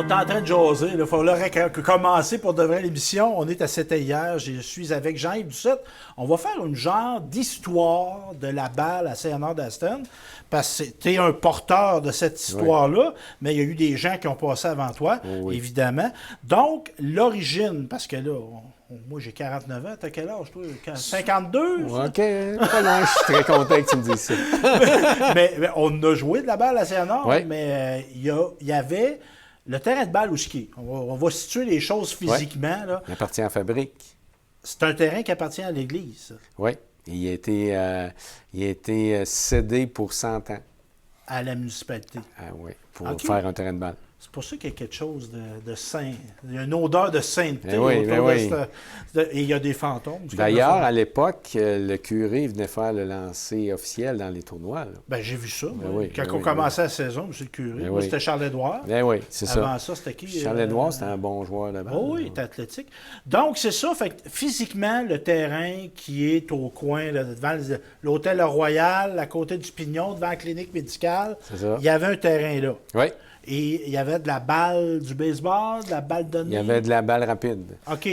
est en train de jaser. Il faudrait commencer pour de vrai l'émission. On est à C'était hier. Je suis avec Jean-Yves Doucette. On va faire une genre d'histoire de la balle à Saint-Léonard d'Aston. Parce que tu es un porteur de cette histoire-là, mais il y a eu des gens qui ont passé avant toi, évidemment. Donc, l'origine, parce que là, moi j'ai 49 ans, t'as quel âge, toi? 52? OK, pas loin, je suis très content que tu me dises ça. mais on a joué de la balle à Saint-Léonard, mais il y avait le terrain de balle où ski. On va situer les choses physiquement. Là. Il appartient à Fabrique. C'est un terrain qui appartient à l'Église. Oui. Il a été cédé pour 100 ans. À la municipalité. Ah oui, pour faire un terrain de balle. C'est pour ça qu'il y a quelque chose de saint. Il y a une odeur de sainteté. Et il y a des fantômes. D'ailleurs, à l'époque, le curé venait faire le lancer officiel dans les tournois. Ben, j'ai vu ça. Quand on commençait la saison, c'est le curé. Moi, c'était Charles-Édouard. Oui, c'est ça. Avant ça, c'était qui? Charles-Édouard, c'était un bon joueur de balle. Oui, il était athlétique. Donc, c'est ça. Fait que, physiquement, le terrain qui est au coin, là, devant l'hôtel Royal, à côté du Pignon, devant la clinique médicale, il y avait un terrain là. Oui. Et il y avait de la balle du baseball, de la balle de nez. Il y avait de la balle rapide. OK.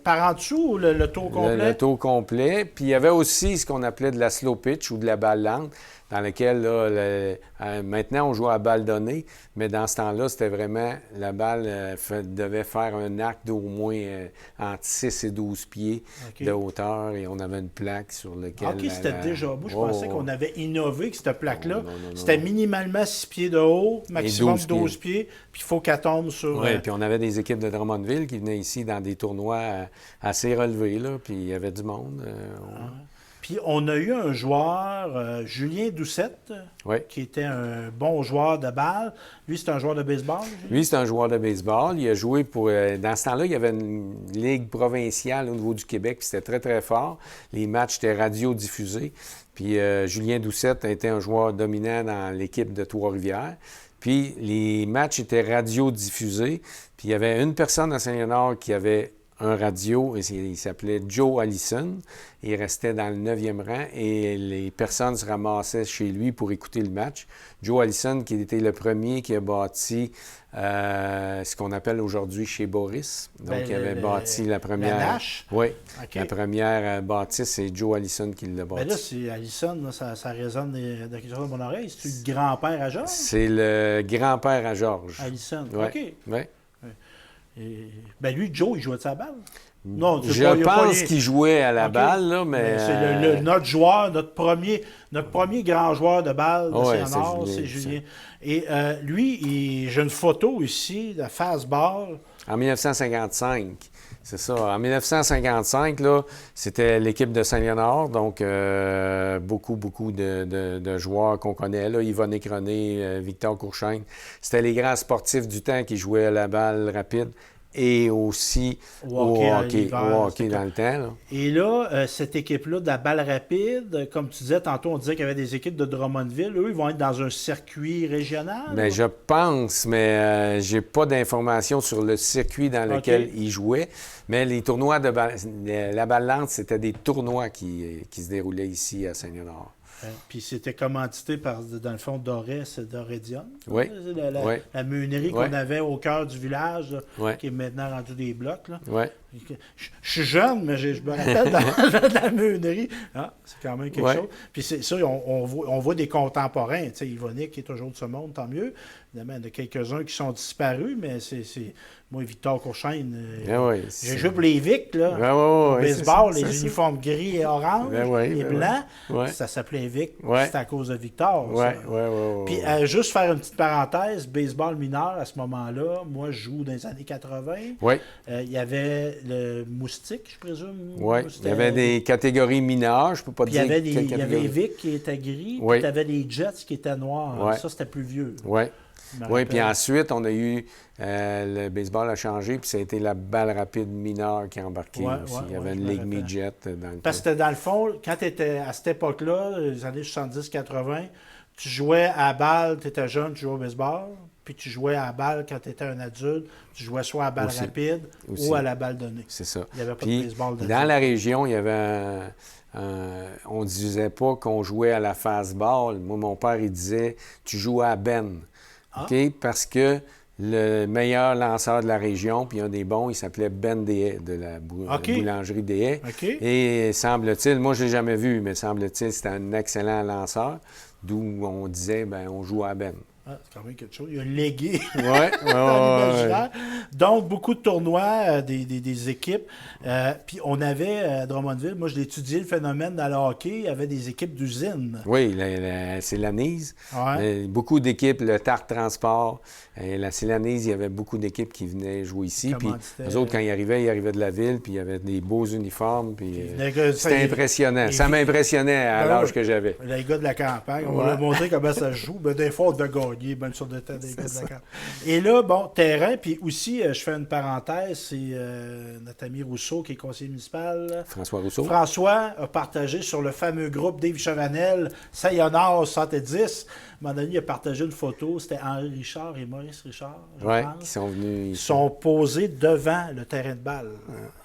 Par en dessous ou le tour complet? Le tour complet. Puis il y avait aussi ce qu'on appelait de la slow pitch ou de la balle lente, dans laquelle, là, maintenant, on joue à balle donnée, mais dans ce temps-là, c'était vraiment, la balle devait faire un arc d'au moins entre 6 et 12 pieds de hauteur, et on avait une plaque sur laquelle... OK, c'était déjà beau. Je pensais qu'on avait innové que cette plaque-là, c'était minimalement 6 pieds de haut, maximum 12 pieds, puis il faut qu'elle tombe sur... Oui, puis on avait des équipes de Drummondville qui venaient ici dans des tournois assez relevés, là, puis il y avait du monde. Puis on a eu un joueur, Julien Doucette, qui était un bon joueur de balle. Lui, c'est un joueur de baseball? Lui, c'est un joueur de baseball. Il a joué pour... dans ce temps-là, il y avait une ligue provinciale au niveau du Québec, puis c'était très, très fort. Les matchs étaient radiodiffusés. Puis Julien Doucette a été un joueur dominant dans l'équipe de Trois-Rivières. Puis les matchs étaient radiodiffusés. Puis il y avait une personne à Saint-Léonard qui avait un radio, et il s'appelait Joe Allison. Il restait dans le 9e rang et les personnes se ramassaient chez lui pour écouter le match. Joe Allison, qui était le premier qui a bâti ce qu'on appelle aujourd'hui chez Boris. Donc, il avait bâti la première... La Nash? Oui. Okay. La première bâtisse, c'est Joe Allison qui l'a bâti. Mais là, c'est Allison, là, ça résonne de quelque chose dans mon oreille. C'est le grand-père à Georges? C'est le grand-père à Georges. Allison, ouais. OK. Oui. Ben lui, Joe, il jouait de sa balle? Non, je pense qu'il jouait à la balle, là, mais... C'est notre joueur, notre premier grand joueur de balle de Saint-Léonard, c'est Julien. Et lui, j'ai une photo ici de fastball. En 1955, c'est ça. En 1955, là, c'était l'équipe de Saint-Léonard, donc beaucoup de joueurs qu'on connaît, là, Yvonne Écroné, Victor Courchaine. C'était les grands sportifs du temps qui jouaient à la balle rapide et aussi au hockey dans le temps. Là. Et là, cette équipe-là de la balle rapide, comme tu disais, tantôt on disait qu'il y avait des équipes de Drummondville. Eux, ils vont être dans un circuit régional? Bien, je pense, mais j'ai pas d'informations sur le circuit dans lequel ils jouaient. Mais les tournois de la balle lente, c'était des tournois qui se déroulaient ici à Saint-Léonard. Puis c'était commandité par, dans le fond, Dorès et Dorédion. Oui. La meunerie qu'on avait au cœur du village, là, qui est maintenant rendue des blocs. Là. Oui. Je suis jeune, mais je me rappelle de la meunerie. Ah, c'est quand même quelque chose. Puis c'est ça, on voit des contemporains. Tu sais, Yvonique qui est toujours de ce monde, tant mieux. Évidemment, il y en a quelques-uns qui sont disparus, mais c'est moi, Victor Courchaine, j'ai joué pour les Vic, là, au baseball, les uniformes gris et orange et blancs. Ça s'appelait Vic, c'était à cause de Victor. Puis juste faire une petite parenthèse, baseball mineur à ce moment-là, moi je joue dans les années 80. Il y avait le moustique, je présume. Oui, il y avait des catégories mineures, je ne peux pas dire. Il y avait Vic qui était gris, puis tu avais les Jets qui étaient noirs. Ça, c'était plus vieux. Oui, puis ensuite, on a eu... le baseball a changé, puis ça a été la balle rapide mineure qui a embarqué aussi. Il y avait une ligue midget dans le Parce que dans le fond, quand tu étais à cette époque-là, les années 70-80, tu jouais à la balle, tu étais jeune, tu jouais au baseball, puis tu jouais à la balle quand tu étais un adulte, tu jouais soit à la balle rapide ou à la balle donnée. C'est ça. Il n'y avait pas de baseball dans la région, il y avait... on ne disait pas qu'on jouait à la fastball. Moi, mon père, il disait « tu joues à Ben ». OK? Parce que le meilleur lanceur de la région, puis un des bons, il s'appelait Ben Deshaies, de la boulangerie Deshaies. Okay. Et semble-t-il, moi je l'ai jamais vu, mais semble-t-il, c'était un excellent lanceur, d'où on disait, ben on joue à Ben. Ah, c'est quand même quelque chose. Il a légué Ouais, dans l'imaginaire. Donc, beaucoup de tournois, des équipes. Puis, on avait à Drummondville, moi, je l'ai étudié, le phénomène dans le hockey, il y avait des équipes d'usines. Oui, c'est l'Anise. Ouais. Beaucoup d'équipes, le Tart Transport, la Célanise, il y avait beaucoup d'équipes qui venaient jouer ici. Puis, eux autres, quand ils arrivaient de la ville, puis il y avait des beaux uniformes. Puis, c'était impressionnant. Ça m'impressionnait à l'âge que j'avais. Les gars de la campagne, on va leur montrer comment ça se joue. Ben, des fois, on devait gagner. Même sur le temps des gars de la carte. Et là, bon, terrain, puis aussi, je fais une parenthèse, c'est notre ami Rousseau, qui est conseiller municipal. François Rousseau. François a partagé sur le fameux groupe Dave Chavanel, Sayonara 70. À un moment donné, il a partagé une photo, c'était Henri Richard et Maurice Richard, Oui, qui sont venus. Ils sont posés devant le terrain de balle.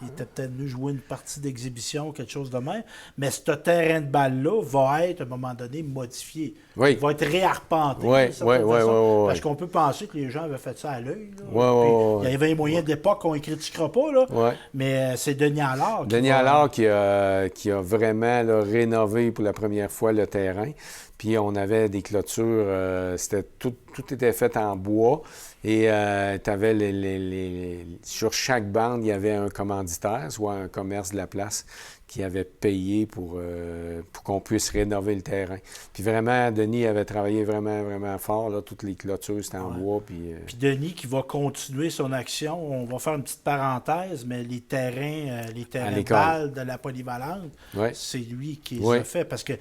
Ils étaient peut-être venus jouer une partie d'exhibition, quelque chose de même. Mais ce terrain de balle-là va être, à un moment donné, modifié. Oui. Il va être réarpenté. Oui. Parce qu'on peut penser que les gens avaient fait ça à l'œil. Oui. Il y avait un moyen de l'époque qu'on ne critiquera pas. Là. Ouais. Mais c'est Denis Allard. Allard qui a vraiment là, rénové pour la première fois le terrain. Puis on avait des clôtures, tout était fait en bois. Et sur chaque bande, il y avait un commanditaire, soit un commerce de la place, qui avait payé pour qu'on puisse rénover le terrain. Puis vraiment, Denis avait travaillé vraiment, vraiment fort. Là, toutes les clôtures, c'était en bois. Puis Denis qui va continuer son action. On va faire une petite parenthèse, mais les terrains de balle de la polyvalente, c'est lui qui les a fait. Parce que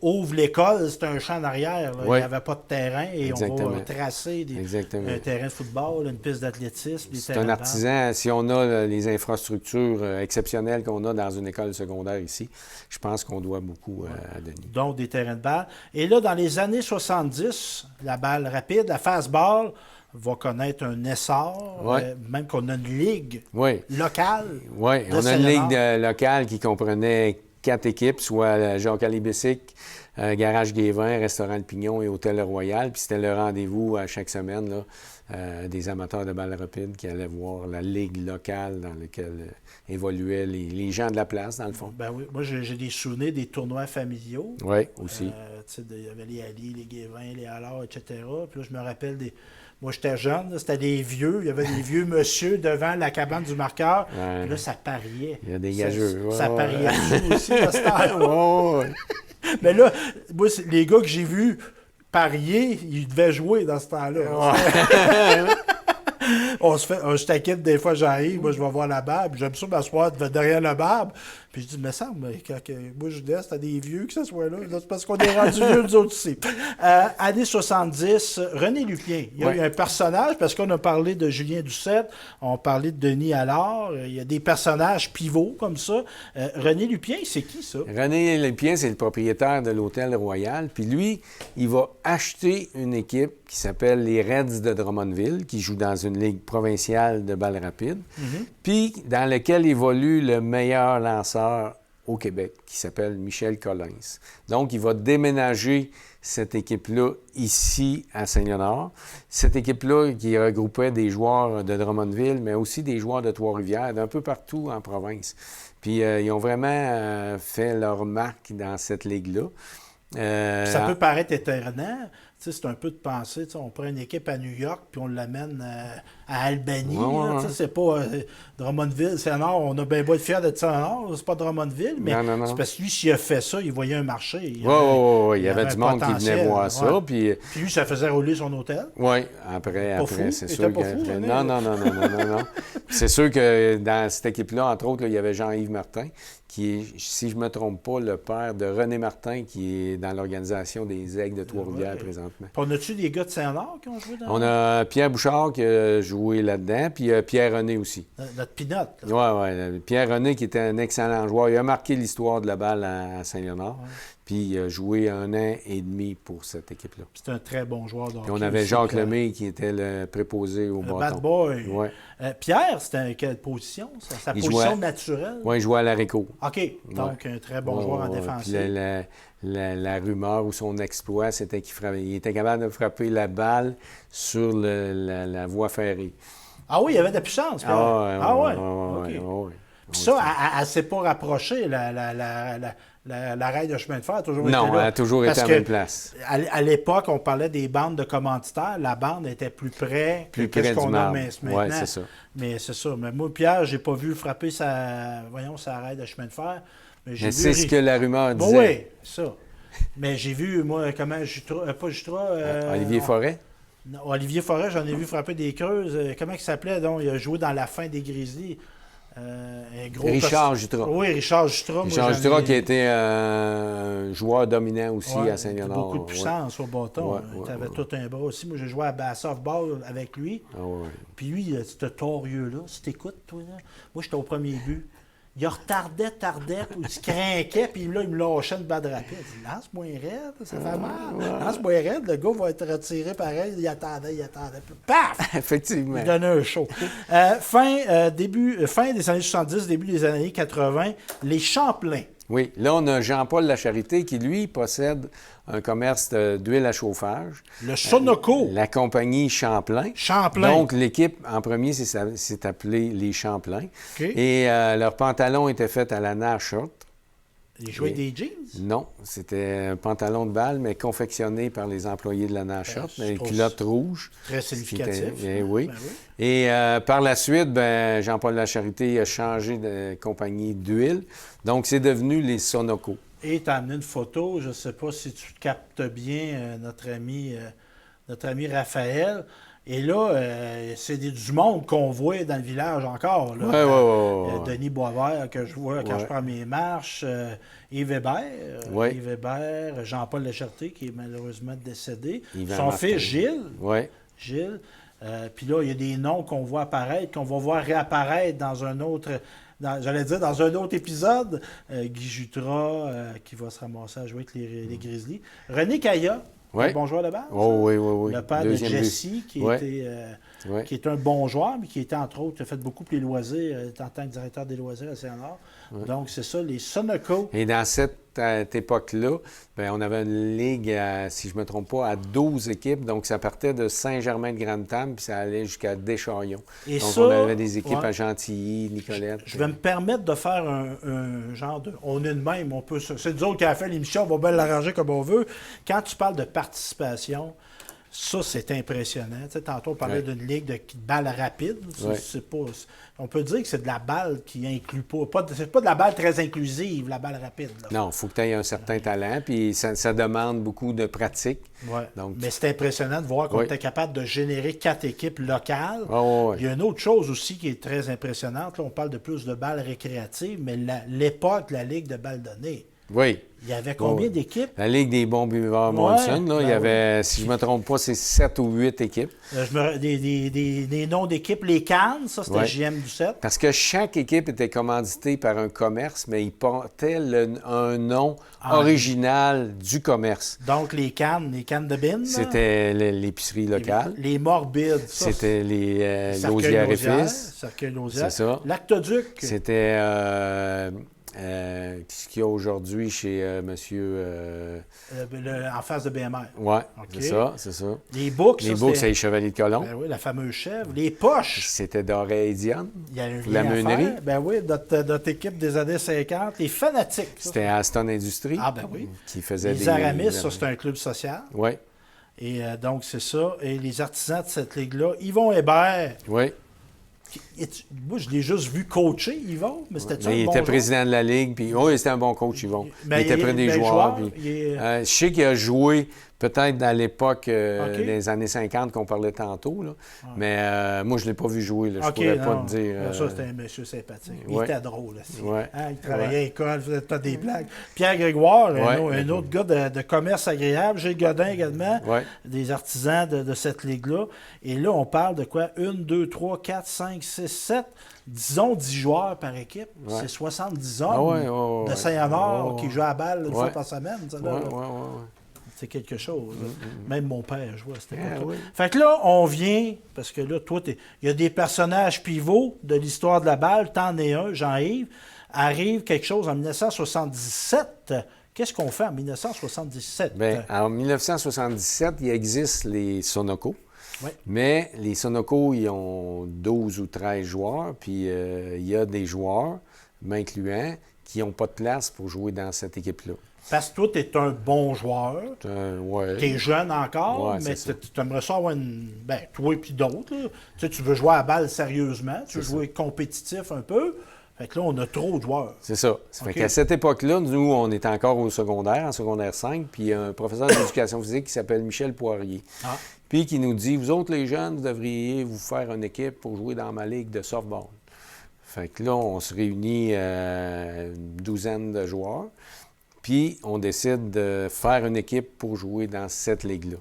ouvre l'école, c'est un champ d'arrière. Il n'y avait pas de terrain et on va tracer un terrain de football, une piste d'athlétisme. C'est un artisan. Si on a les infrastructures exceptionnelles qu'on a dans une école secondaire ici, je pense qu'on doit beaucoup à Denis. Donc, des terrains de balle. Et là, dans les années 70, la balle rapide, la fastball, va connaître un essor, même qu'on a une ligue locale. Oui, on a une ligue locale qui comprenait 4 équipes, soit Jacques Alibessic, Garage Guévin, Restaurant Le Pignon et Hôtel Le Royal. Puis c'était le rendez-vous à chaque semaine là, des amateurs de balle rapide qui allaient voir la ligue locale dans laquelle évoluaient les gens de la place, dans le fond. Ben oui, moi j'ai des souvenirs des tournois familiaux. Oui, aussi. Il y avait les Ali, les Guévin, les Allard, etc. Puis là, je me rappelle Moi, j'étais jeune, c'était des vieux. Il y avait des vieux monsieur devant la cabane du marqueur. Puis là, ça pariait. Il y a des gageux. Ça pariait aussi, à cette heure. Mais là, moi, les gars que j'ai vus parier, ils devaient jouer dans ce temps-là. Je t'inquiète, des fois, j'arrive, moi, je vais voir la barbe. J'aime ça m'asseoir derrière la barbe. Puis je dis, mais ça, moi, je dis, c'était des vieux que ce soit là. C'est parce qu'on est rendus vieux, nous autres aussi. Années 70, René Lupien. Il y a eu un personnage, parce qu'on a parlé de Julien Doucette, on a parlé de Denis Allard. Il y a des personnages pivots comme ça. René Lupien, c'est qui, ça? René Lupien, c'est le propriétaire de l'Hôtel Royal. Puis lui, il va acheter une équipe qui s'appelle les Reds de Drummondville, qui joue dans une ligue provinciale de balle rapide, puis dans laquelle évolue le meilleur lanceur au Québec, qui s'appelle Michel Collins. Donc, il va déménager cette équipe-là ici à Saint-Léonard. Cette équipe-là qui regroupait des joueurs de Drummondville, mais aussi des joueurs de Trois-Rivières, d'un peu partout en province. Puis, ils ont vraiment fait leur marque dans cette ligue-là. Ça peut paraître étonnant. C'est un peu de penser, on prend une équipe à New York puis on l'amène à Albany. C'est pas Drummondville, c'est nord. On a bien beau être fiers d'être ça nord, c'est pas Drummondville, mais c'est parce que lui, s'il a fait ça, il voyait un marché. Il y avait du monde qui venait voir ça. Puis lui, ça faisait rouler son hôtel. Oui, après c'est sûr que... Non. C'est sûr que dans cette équipe-là, entre autres, il y avait Jean-Yves Martin, qui est, si je ne me trompe pas, le père de René Martin, qui est dans l'organisation des Aigles de Trois-Rivières présentement. Puis on a-tu des gars de Saint-Laure qui ont joué dans On a Pierre Bouchard qui a joué là-dedans, puis Pierre-René aussi. Notre pinote. Oui. Pierre-René qui était un excellent joueur. Il a marqué l'histoire de la balle à Saint-Léonard. Puis il a joué 1 an et demi pour cette équipe-là. C'est un très bon joueur de hockey. Puis on avait aussi, Jacques Lemay qui était le préposé au bâton. Bad boy. Ouais. Pierre, c'était quelle position? Sa position naturelle? Oui, il jouait à l'Aréco. OK. Donc, un très bon joueur en défensif. Puis la rumeur ou son exploit, c'était il était capable de frapper la balle sur la voie ferrée. Ah oui, il y avait de la puissance. Oui. Puis ça, elle ne s'est pas rapprochée, la rail de chemin de fer a toujours été là. Non, elle a toujours été à la même place. À l'époque, on parlait des bandes de commanditaires. La bande était plus près que ce qu'on a maintenant. Oui, c'est ça. Mais c'est ça. Mais moi, Pierre, j'ai pas vu frapper sa rail de chemin de fer. Mais c'est ce que la rumeur disait. Oui, ça. Mais j'ai vu, moi, comment pas Jutra. Olivier Forêt? Non, Olivier Forêt, j'en ai vu frapper des creuses. Comment il s'appelait? Donc, il a joué dans la fin des Grizzlies. Richard Jutra. Oui, Richard Jutra. Richard Jutra qui a été un joueur dominant aussi à Saint-Léonard. Beaucoup de puissance au bâton. Il avait tout un bras aussi. Moi, j'ai joué à softball avec lui. Puis lui, ce torieux-là, si t'écoutes, toi, là, moi, j'étais au premier but. Il retardait, puis il se craquait, puis là, il me lâchait une balle rapide. Il dit, lance-moi raide, ça fait mal. Lance-moi raide, le gars va être retiré pareil. Il attendait. Puis, paf! Effectivement. Il donnait un show. Fin des années 70, début des années 80, les Champlain. Oui, là, on a Jean-Paul Lacharité qui, lui, possède un commerce d'huile à chauffage. Le Sonoco. La compagnie Champlain. Donc, l'équipe, en premier, c'est appelé les Champlain. Okay. Et leurs pantalons étaient faits à la Nashot. Ils jouaient des jeans? Non, c'était un pantalon de balle, mais confectionné par les employés de la Nashot, une culotte rouge. Très significatif. Oui. Ben oui. Et par la suite, Jean-Paul Lacharité a changé de compagnie d'huile. Donc, c'est devenu les Sonoco. Et tu as amené une photo, je ne sais pas si tu captes bien notre ami Raphaël. Et là, c'est du monde qu'on voit dans le village encore. Oui. Denis Boisvert, que je vois quand je prends mes marches. Yves Hébert, Jean-Paul Lacharité, qui est malheureusement décédé. Son fils, Gilles. Oui. Gilles. Puis là, il y a des noms qu'on voit apparaître, qu'on va voir réapparaître dans un autre... dans un autre épisode. Guy Jutras, qui va se ramasser à jouer avec les Grizzlies. René Caillat. Un bon joueur de base. Oui. Le père de Jesse, qui est un bon joueur, mais qui était, entre autres, a fait beaucoup pour les loisirs, en tant que directeur des loisirs à Saint-Léonard. Donc, c'est ça, les Sonoco. Et dans cette époque-là, on avait une ligue, si je ne me trompe pas, à 12 équipes. Donc, ça partait de Saint-Germain-de-Grande-Table, puis ça allait jusqu'à Descharillons. Donc, on avait des équipes à Gentilly, Nicolette. Je vais me permettre de faire un genre de... On est de même, on peut... C'est nous autres qui avons fait l'émission, on va bien l'arranger comme on veut. Quand tu parles de participation, ça, c'est impressionnant. Tu sais, tantôt, on parlait d'une ligue de balle rapide. C'est pas, on peut dire que c'est de la balle qui inclut pas. C'est pas de la balle très inclusive, la balle rapide. Là. Non, il faut que tu aies un certain talent, puis ça demande beaucoup de pratique. Donc, mais c'est impressionnant de voir qu'on était capable de générer 4 équipes locales. Il y a une autre chose aussi qui est très impressionnante. Là, on parle de plus de balles récréatives, mais l'époque, la ligue de balles données. Oui. Il y avait combien d'équipes? La Ligue des bons buveurs Molson, il y avait, si je ne me trompe pas, c'est 7 ou 8 équipes. Des noms d'équipes, les Cannes, ça c'était JM17. Parce que chaque équipe était commanditée par un commerce, mais il portait un nom original du commerce. Donc les cannes de Bin. C'était l'épicerie locale. Les Morbides. C'était les Lausière et Fils. Cercueil Lausière. C'est ça. L'Actoduc. C'était... ce qu'il y a aujourd'hui chez monsieur... en face de BMR. Oui, c'est ça. Les Books. Les Books, c'est les Chevaliers de Colomb. Ben oui, la fameuse chèvre. Les Poches. C'était Doré et Dionne. Il y a la meunerie. Ben oui, notre équipe des années 50. Les Fanatiques. C'était Aston Industries. Ah ben oui. Qui faisait les Aramis, ça c'est un club social. Oui. Et donc c'est ça. Et les artisans de cette ligue-là, Yvon Hébert. Oui. Moi, je l'ai juste vu coacher, Yvon, mais c'était il était président de la Ligue, puis c'était un bon coach, Yvon. Il était près des joueurs. Je sais qu'il a joué Peut-être à l'époque des années 50 qu'on parlait tantôt, là. Mais moi, je ne l'ai pas vu jouer. Là. Je ne pourrais pas te dire. Ça, c'était un monsieur sympathique. Il Ouais. était drôle. Ouais. Il travaillait à l'école, faisait pas des blagues. Pierre Grégoire, un autre gars de commerce agréable. Gilles Godin également, des artisans de cette ligue-là. Et là, on parle de quoi? 1, 2, 3, 4, 5, 6, 7. Disons 10 joueurs par équipe. C'est 70 hommes de Saint-Amand qui jouent à la balle une fois par semaine. C'est quelque chose. Même mon père jouait à cette époque-là. Fait que là, on vient, parce que là, toi, il y a des personnages pivots de l'histoire de la balle. T'en es un, Jean-Yves. Arrive quelque chose en 1977. Qu'est-ce qu'on fait en 1977? Bien, en 1977, il existe les Sonoco. Oui. Mais les Sonoco, ils ont 12 ou 13 joueurs, puis il y a des joueurs, m'incluant, qui n'ont pas de place pour jouer dans cette équipe-là. Parce que toi, tu es un bon joueur. Tu es jeune encore, mais tu aimerais ça avoir une. Ben, toi et puis d'autres. Tu veux jouer à la balle sérieusement, tu veux jouer compétitif un peu. Fait que là, on a trop de joueurs. C'est ça. Fait qu'à cette époque-là, nous, on était encore au secondaire, en secondaire 5, puis il y a un professeur d'éducation physique qui s'appelle Michel Poirier. Puis qui nous dit, vous autres, les jeunes, vous devriez vous faire une équipe pour jouer dans ma ligue de softball. Fait que là, on se réunit une douzaine de joueurs. Puis, on décide de faire une équipe pour jouer dans cette ligue-là.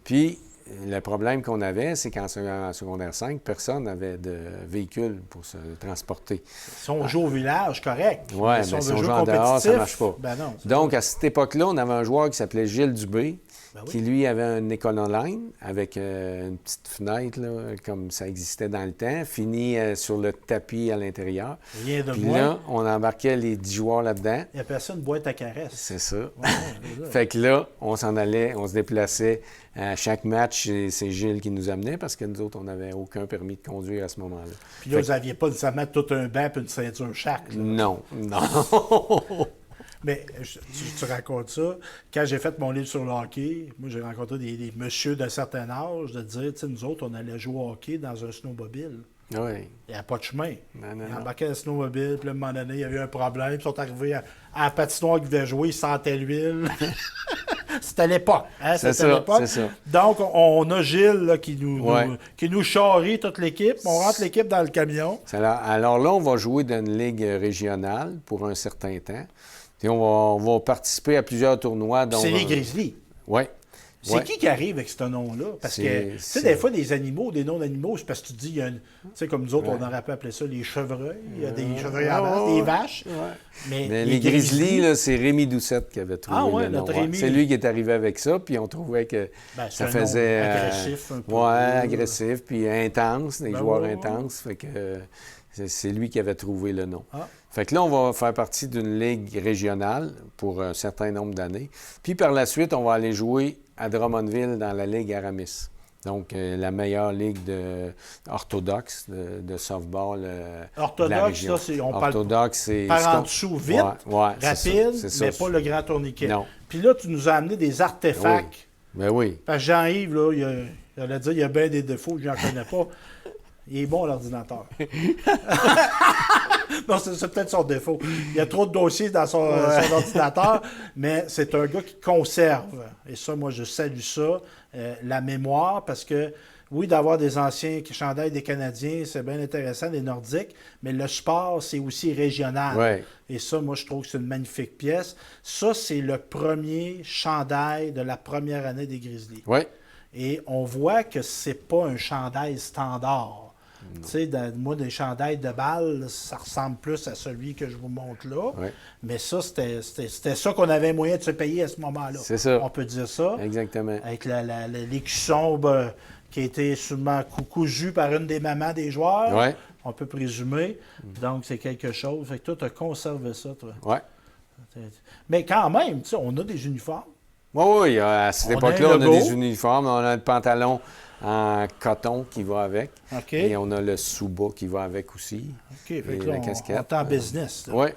Puis, le problème qu'on avait, c'est qu'en secondaire 5, personne n'avait de véhicule pour se transporter. Si on joue au village, correct. Oui, mais si on joue en dehors, ça ne marche pas. Ben non, donc, à cette époque-là, on avait un joueur qui s'appelait Gilles Dubé, qui, lui, avait une école online avec une petite fenêtre, là, comme ça existait dans le temps, fini sur le tapis à l'intérieur. Rien de Puis moins. là, on embarquait les 10 joueurs là-dedans. Il appelle ça une boîte à caresses. C'est ça. Fait que là, on s'en allait, on se déplaçait. À chaque match, c'est Gilles qui nous amenait parce que nous autres, on n'avait aucun permis de conduire à ce moment-là. Puis là, vous n'aviez pas nécessairement tout un banc et une ceinture chaque. Là. Non. Mais tu racontes ça. Quand j'ai fait mon livre sur le hockey, moi, j'ai rencontré des messieurs d'un certain âge de dire, tu sais, nous autres, on allait jouer au hockey dans un snowmobile. Oui. Il n'y a pas de chemin. Non. Ils embarquaient dans le snowmobile, puis à un moment donné, il y a eu un problème. Ils sont arrivés à la patinoire qu'ils devaient jouer, ils sentaient l'huile. C'était l'époque. Hein? C'est ça. Donc, on a Gilles là, qui nous charrie toute l'équipe. On rentre l'équipe dans le camion. Alors là, on va jouer dans une ligue régionale pour un certain temps. Puis on va participer à plusieurs tournois. C'est les Grizzlies. Oui. C'est qui arrive avec ce nom-là? Parce que, tu sais, des fois, des animaux, des noms d'animaux, c'est parce que tu dis, tu sais, comme nous autres, on aurait pu appeler ça les chevreuils. Il y a des chevreuils à base, des vaches. Mais les Grizzlies, là, c'est Rémi Doucette qui avait trouvé le nom. Rémi. C'est lui qui est arrivé avec ça, puis on trouvait que ça faisait... agressif un peu. Oui, agressif, puis intense, des joueurs intenses. Fait que c'est lui qui avait trouvé le nom. Fait que là, on va faire partie d'une ligue régionale pour un certain nombre d'années. Puis par la suite, on va aller jouer à Drummondville dans la Ligue Aramis. Donc, la meilleure ligue orthodoxe de softball orthodoxe, de la région. Ça, on orthodoxe, c'est... Par en dessous, vite, rapide, mais pas le grand tourniquet. Non. Puis là, tu nous as amené des artefacts. Ben oui. Parce que Jean-Yves, là, il allait dire il y a bien des défauts, je n'en connais pas. Il est bon, l'ordinateur. Non, c'est peut-être son défaut. Il y a trop de dossiers dans son ordinateur, mais c'est un gars qui conserve. Et ça, moi, je salue ça, la mémoire, parce que, oui, d'avoir des anciens chandails des Canadiens, c'est bien intéressant, des Nordiques, mais le sport, c'est aussi régional. Ouais. Et ça, moi, je trouve que c'est une magnifique pièce. Ça, c'est le premier chandail de la première année des Grizzlies. Oui. Et on voit que c'est pas un chandail standard. Tu sais, moi, des chandails de balle, ça ressemble plus à celui que je vous montre là. Oui. Mais ça, c'était ça qu'on avait moyen de se payer à ce moment-là. C'est ça. On peut dire ça. Exactement. Avec l'écusson qui a été sûrement cousu par une des mamans des joueurs. Oui. On peut présumer. Donc, c'est quelque chose. Fait que toi, tu as conservé ça, toi. Oui. Mais quand même, tu sais, on a des uniformes. Oui, à cette époque-là, on a des uniformes. On a le pantalon en coton qui va avec. OK. Et on a le sous-bas qui va avec aussi. OK. Fait et que là, la casquette. on est en business. Oui.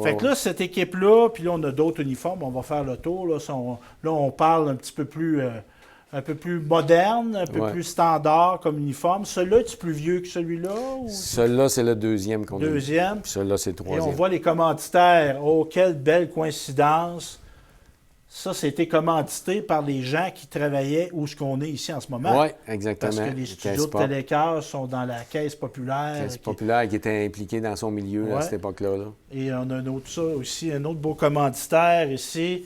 Fait que là, cette équipe-là, puis là, on a d'autres uniformes. On va faire le tour. Là, on parle un petit peu plus... un peu plus moderne, un peu plus standard comme uniforme. Celui-là, est-tu plus vieux que celui-là? Celui-là, c'est le deuxième qu'on a. Deuxième. Puis celui-là, c'est le troisième. Et on voit les commanditaires. Oh, quelle belle coïncidence. Ça, c'était commandité par les gens qui travaillaient où ce qu'on est ici en ce moment. Oui, exactement. Parce que les studios de Télécœur sont dans la Caisse populaire. Caisse populaire qui était impliquée dans son milieu à cette époque-là. Là. Et on a un autre beau commanditaire ici.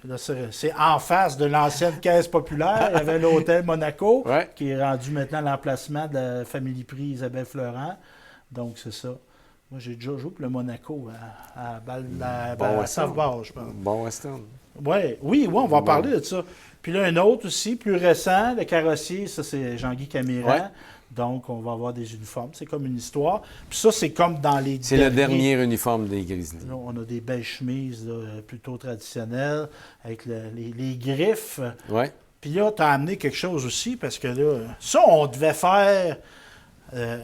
Là, c'est en face de l'ancienne Caisse populaire. Il y avait l'hôtel Monaco, qui est rendu maintenant l'emplacement de la Famille Prix Isabelle Fleurant. Donc, c'est ça. Moi, j'ai déjà joué pour le Monaco à Saint-Bar, je pense. Bon Western. Oui, on va en parler de ça. Puis là, un autre aussi, plus récent, le carrossier, ça, c'est Jean-Guy Caméra. Ouais. Donc, on va avoir des uniformes. C'est comme une histoire. Puis ça, c'est comme dans les C'est le dernier uniforme des Grizzlies. Là, on a des belles chemises là, plutôt traditionnelles, avec les griffes. Oui. Puis là, tu as amené quelque chose aussi, parce que là, ça, on devait faire...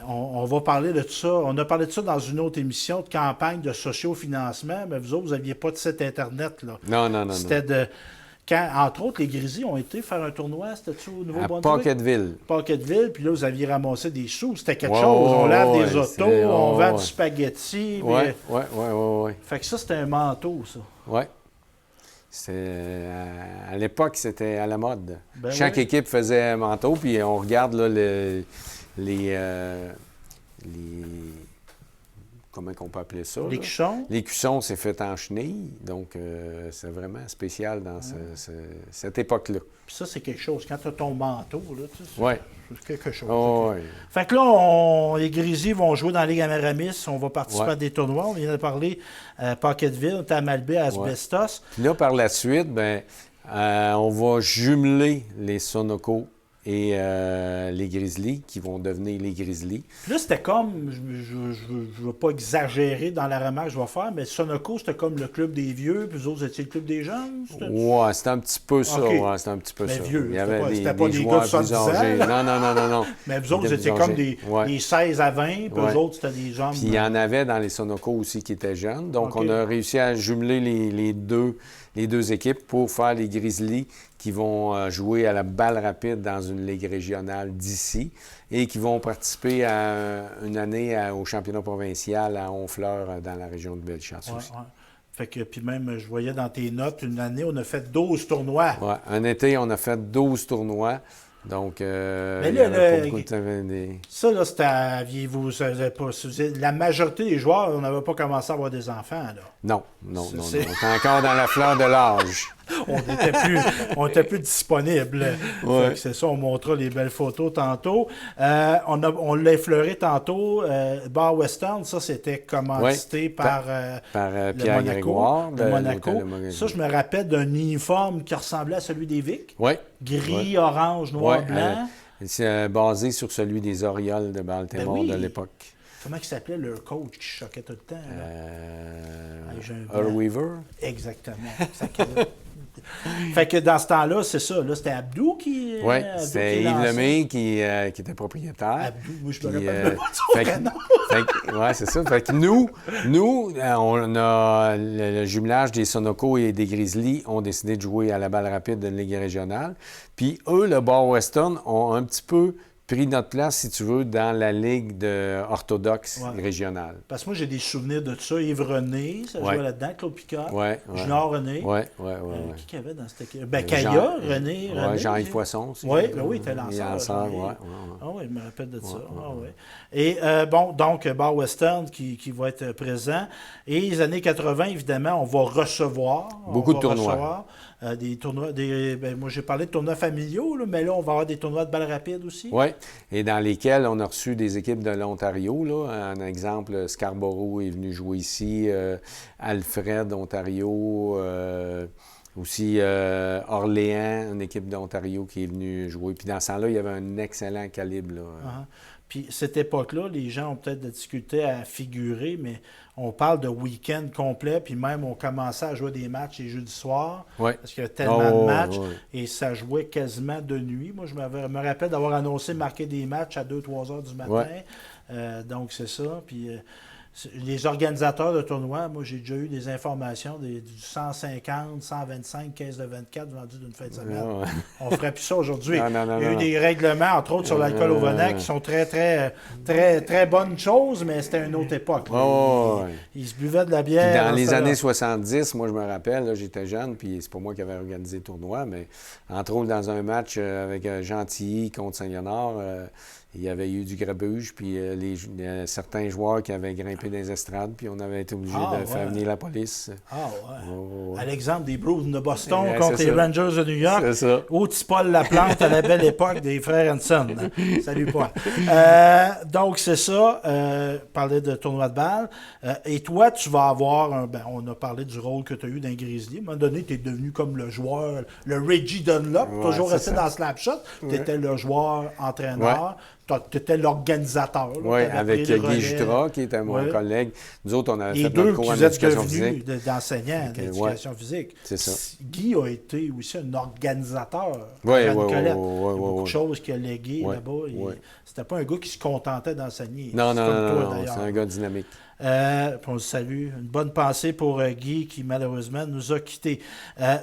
on va parler de tout ça. On a parlé de ça dans une autre émission de campagne de sociofinancement, mais vous autres, vous n'aviez pas de site Internet. Là. Non. C'était de... Quand, entre autres, les Grizzlies ont été faire un tournoi, c'était-tu au Nouveau-Brunswick? À Pocketville. Pocketville, puis là, vous aviez ramassé des sous. C'était quelque chose. On lave des autos, on vend du spaghetti. Oui. Fait que ça, c'était un manteau, ça. Oui. À l'époque, c'était à la mode. Chaque équipe faisait un manteau, puis on regarde là, les comment on peut appeler ça? Les cuissons? Les cuissons, c'est fait en chenille. Donc, c'est vraiment spécial dans cette époque-là. Puis ça, c'est quelque chose. Quand tu as ton manteau, là, tu sais, c'est quelque chose. Fait que là, les Grizzlies vont jouer dans la Ligue Amaramis. On va participer à des tournois. On vient de parler à Pocketville, on était à Malbaie, à Asbestos. Puis là, par la suite, on va jumeler les Sonoco et les Grizzlies, qui vont devenir les Grizzlies. Puis là, c'était comme, je ne veux pas exagérer dans la remarque que je vais faire, mais Sonoco, c'était comme le club des vieux, puis vous autres, étiez le club des jeunes? Oui, c'était un petit peu ça. Okay. Ouais, c'était un petit peu mais ça. Vieux, il y avait c'était pas des gars de 70 ans. Non. Mais vous autres, vous étiez comme des 16 à 20, puis eux autres, c'était des gens... Puis il y en avait dans les Sonoco aussi qui étaient jeunes. Donc, on a réussi à jumeler les deux équipes pour faire les Grizzlies qui vont jouer à la balle rapide dans une ligue régionale d'ici et qui vont participer à une année au championnat provincial à Honfleur dans la région de Bellechasse aussi. Fait que, puis même, je voyais dans tes notes, une année, on a fait 12 tournois. Oui, un été, on a fait 12 tournois. Donc, mais là, ça, là, c'était, aviez-vous, la majorité des joueurs, on n'avait pas commencé à avoir des enfants, là. Non. On était encore dans la fleur de l'âge. on était plus disponible. C'est ça, on montrera les belles photos tantôt. On l'a effleuré tantôt. Bar Western, ça, c'était commandité par Pierre Grégoire de Monaco. Ça, je me rappelle d'un uniforme qui ressemblait à celui des Vic. Oui. Gris, orange, noir, blanc. C'est basé sur celui des Orioles de Baltimore de l'époque. Comment il s'appelait leur coach qui choquait tout le temps? Earl Weaver. Exactement. Fait que dans ce temps-là, c'est ça. Là, c'était Abdou qui... Oui, c'était Yves Lemay qui était propriétaire. Abdou, moi, je me rappelle pas. Oui, c'est ça. Fait que nous, on a le jumelage des Sonoco et des Grizzlies ont décidé de jouer à la balle rapide de la Ligue régionale. Puis eux, le Bar Western, ont un petit peu pris notre place, si tu veux, dans la Ligue orthodoxe régionale. Parce que moi, j'ai des souvenirs de ça. Yves René, ça jouait là-dedans, Claude Picard, Junior René. Oui. Qui qu'il y avait dans cette équipe? Kaya, René. Jean-Yves Poisson aussi. Oui, il était lanceur. Oui, je me rappelle de ça. Et donc, Bar Western qui va être présent. Et les années 80, évidemment, on va recevoir. Beaucoup de tournois. Des tournois, moi j'ai parlé de tournois familiaux, là, mais là on va avoir des tournois de balles rapides aussi. Oui, et dans lesquels on a reçu des équipes de l'Ontario. Là. Un exemple, Scarborough est venu jouer ici, Alfred, Ontario, aussi Orléans, une équipe d'Ontario qui est venue jouer. Puis dans ce temps-là, il y avait un excellent calibre. Là. Puis cette époque-là, les gens ont peut-être de difficulté à figurer, mais on parle de week-end complet, puis même on commençait à jouer des matchs les jeudis soirs, parce qu'il y avait tellement de matchs, et ça jouait quasiment de nuit. Moi, je me rappelle d'avoir annoncé marquer des matchs à 2-3 heures du matin, donc c'est ça. Puis les organisateurs de tournois, moi, j'ai déjà eu des informations du 150, 125, 15 de 24 vendus d'une fin de semaine. Ouais. On ne ferait plus ça aujourd'hui. Non, Il y a eu non. des règlements, entre autres, sur l'alcool au volant, qui sont très, très, très, très bonnes choses, mais c'était une autre époque. Ils se buvaient de la bière. Puis dans les années 70, moi, je me rappelle, là, j'étais jeune, puis c'est pas moi qui avais organisé le tournoi, mais entre autres, dans un match avec Gentilly contre Saint-Léonard, il y avait eu du grabuge, puis certains joueurs qui avaient grimpé dans les estrades, puis on avait été obligé de faire venir la police. Ah ouais. À l'exemple des Bruins de Boston contre les ça. Rangers de New York. C'est ça. Au petit Paul Laplante à la belle époque des frères Hanson. Salut Paul. Donc c'est ça, parler de tournoi de balle. Et toi, tu vas avoir, on a parlé du rôle que tu as eu dans Grizzly. À un moment donné, tu es devenu comme le joueur, le Reggie Dunlop, toujours resté dans Slapshot. Tu étais le joueur entraîneur. Tu étais l'organisateur. Oui, avec Guy Jutra, qui était mon collègue. Nous autres, on avait fait notre cours en éducation physique. D'enseignant d'éducation physique. C'est ça. Guy a été aussi un organisateur. Oui. Beaucoup de choses qu'il a léguées là-bas. C'était pas un gars qui se contentait d'enseigner. Non, c'est un gars dynamique. On le salue. Une bonne pensée pour Guy qui, malheureusement, nous a quittés.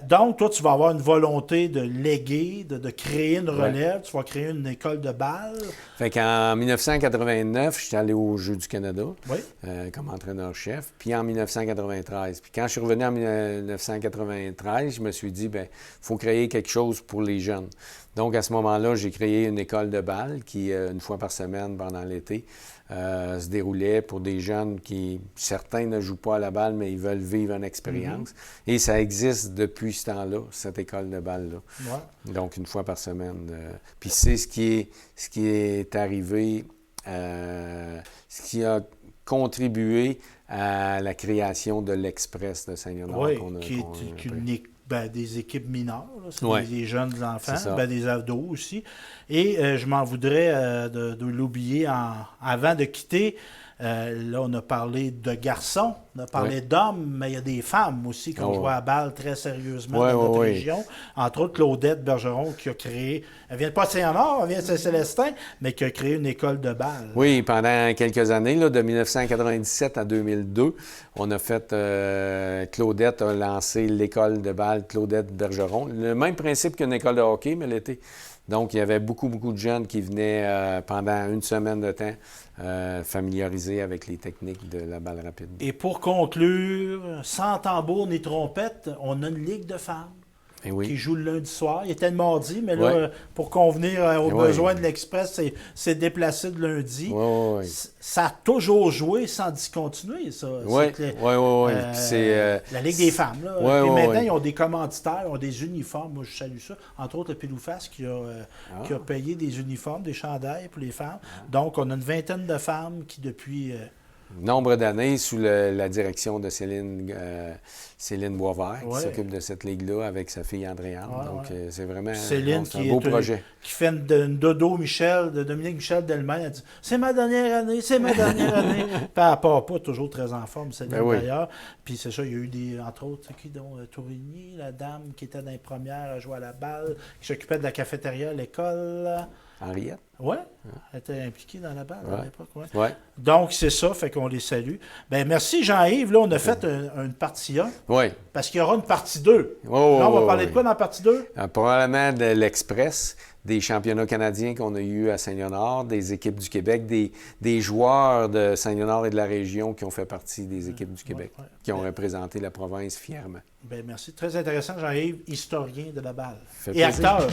Donc, toi, tu vas avoir une volonté de léguer, de créer une relève. Tu vas créer une école de balle. Fait qu'en 1989, j'étais allé aux Jeux du Canada comme entraîneur-chef. Puis en 1993. Puis quand je suis revenu en 1993, je me suis dit, il faut créer quelque chose pour les jeunes. Donc, à ce moment-là, j'ai créé une école de balle qui, une fois par semaine pendant l'été, se déroulait pour des jeunes qui, certains ne jouent pas à la balle, mais ils veulent vivre une expérience. Et ça existe depuis ce temps-là, cette école de balle-là. Ouais. Donc, une fois par semaine. Puis c'est ce qui est arrivé, ce qui a contribué à la création de l'Express de Saint-Léonard. Oui, qui est des équipes mineures, des jeunes enfants, des ados aussi. Et je m'en voudrais de l'oublier avant de quitter. Là, on a parlé de garçons, on a parlé d'hommes, mais il y a des femmes aussi qui ont joué à la balle très sérieusement dans notre région. Entre autres, Claudette Bergeron qui a créé, elle vient pas de Saint-Léonard, elle vient de Saint-Célestin, mais qui a créé une école de balle. Oui, pendant quelques années, là, de 1997 à 2002, on a fait, Claudette a lancé l'école de balle Claudette Bergeron. Le même principe qu'une école de hockey, mais l'été. Donc, il y avait beaucoup de jeunes qui venaient pendant une semaine de temps familiarisés avec les techniques de la balle rapide. Et pour conclure, sans tambour ni trompette, on a une ligue de femmes qui joue le lundi soir. Il était le mardi, mais là, pour convenir aux besoins de l'Express, c'est déplacé de lundi. Ça a toujours joué sans discontinuer, ça. C'est la Ligue des femmes. Là. Et maintenant, ils ont des commanditaires, ils ont des uniformes. Moi, je salue ça. Entre autres, le Pilouface qui a payé des uniformes, des chandails pour les femmes. Donc, on a une vingtaine de femmes qui, depuis... nombre d'années sous la direction de Céline Boisvert, qui s'occupe de cette ligue-là avec sa fille Andréane. Donc, c'est vraiment Céline, un beau projet. Qui fait une dodo de Dominique Michel d'Allemagne. Elle dit « C'est ma dernière année, c'est ma dernière année. » Puis elle part pas, toujours très en forme, Céline d'ailleurs. Puis c'est ça, il y a eu entre autres, Tourigny, la dame qui était dans les premières à jouer à la balle, qui s'occupait de la cafétéria à l'école. Henriette? Oui, elle était impliquée dans la balle à l'époque. Donc, c'est ça, fait qu'on les salue. Merci Jean-Yves. Là, on a fait une partie 1. Oui. Parce qu'il y aura une partie 2. Là, on va parler de quoi dans la partie 2? Probablement de l'Express, des championnats canadiens qu'on a eus à Saint-Léonard, des équipes du Québec, des joueurs de Saint-Léonard et de la région qui ont fait partie des équipes du Québec, qui ont représenté la province fièrement. Merci. Très intéressant, Jean-Yves, historien de la balle. Et acteur.